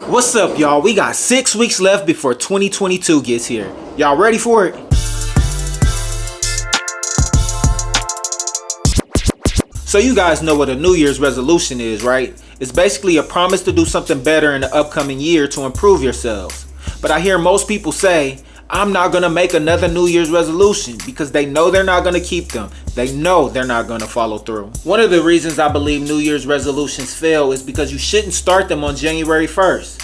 What's up, y'all? We got 6 weeks left before 2022 gets here. Y'all ready for it? So you guys know what a New Year's resolution is, right? It's basically a promise to do something better in the upcoming year to improve yourselves. But I hear most people say, I'm not gonna make another New Year's resolution because they know they're not gonna keep them. They know they're not gonna follow through. One of the reasons I believe New Year's resolutions fail is because you shouldn't start them on January 1st.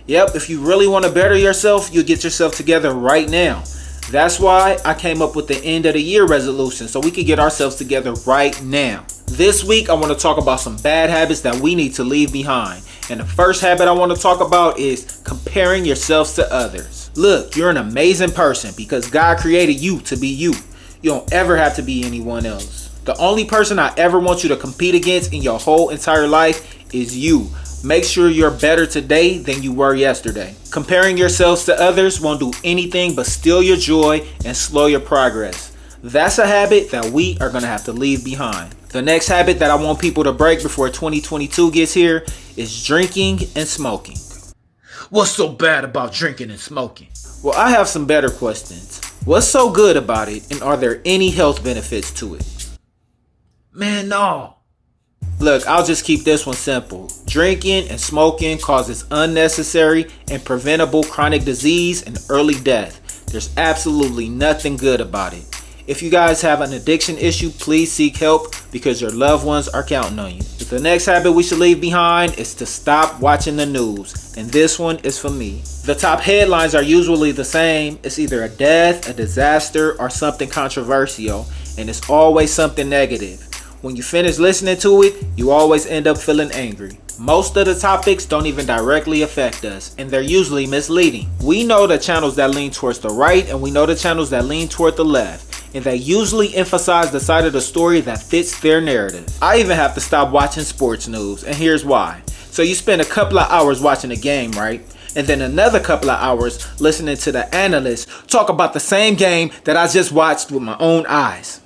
Yep, if you really want to better yourself, you get yourself together right now. That's why I came up with the end of the year resolution, so we could get ourselves together right now. This week, I want to talk about some bad habits that we need to leave behind. And the first habit I want to talk about is comparing yourselves to others. Look, you're an amazing person because God created you to be you. You don't ever have to be anyone else. The only person I ever want you to compete against in your whole entire life is you. Make sure you're better today than you were yesterday. Comparing yourselves to others won't do anything but steal your joy and slow your progress. That's a habit that we are going to have to leave behind. The next habit that I want people to break before 2022 gets here is drinking and smoking. What's so bad about drinking and smoking? Well, I have some better questions. What's so good about it, and are there any health benefits to it? Man, no. Look, I'll just keep this one simple. Drinking and smoking causes unnecessary and preventable chronic disease and early death. There's absolutely nothing good about it. If you guys have an addiction issue, please seek help because your loved ones are counting on you. The next habit we should leave behind is to stop watching the news. And this one is for me. The top headlines are usually the same. It's either a death, a disaster, or something controversial. And it's always something negative. When you finish listening to it, you always end up feeling angry. Most of the topics don't even directly affect us, and they're usually misleading. We know the channels that lean towards the right, and we know the channels that lean toward the left, and they usually emphasize the side of the story that fits their narrative. I even have to stop watching sports news, and here's why. So you spend a couple of hours watching a game, right? And then another couple of hours listening to the analysts talk about the same game that I just watched with my own eyes.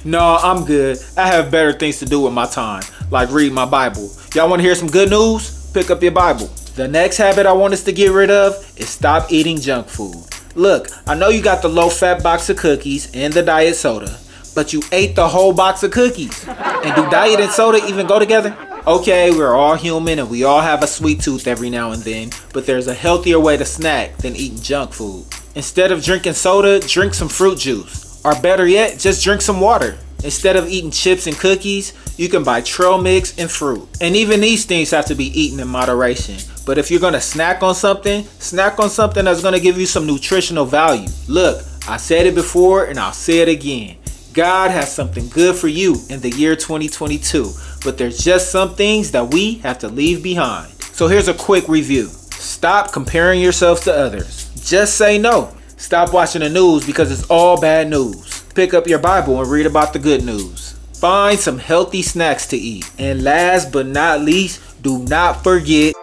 No, I'm good. I have better things to do with my time, like read my Bible. Y'all want to hear some good news? Pick up your Bible. The next habit I want us to get rid of is stop eating junk food. Look, I know you got the low-fat box of cookies and the diet soda, but you ate the whole box of cookies. And do diet and soda even go together? Okay, we're all human and we all have a sweet tooth every now and then, but there's a healthier way to snack than eating junk food. Instead of drinking soda, drink some fruit juice. Or better yet, just drink some water. Instead of eating chips and cookies, you can buy trail mix and fruit. And even these things have to be eaten in moderation. But if you're gonna snack on something that's gonna give you some nutritional value. Look, I said it before and I'll say it again. God has something good for you in the year 2022. But there's just some things that we have to leave behind. So here's a quick review. Stop comparing yourselves to others. Just say no. Stop watching the news because it's all bad news. Pick up your Bible and read about the good news. Find some healthy snacks to eat. And last but not least, do not forget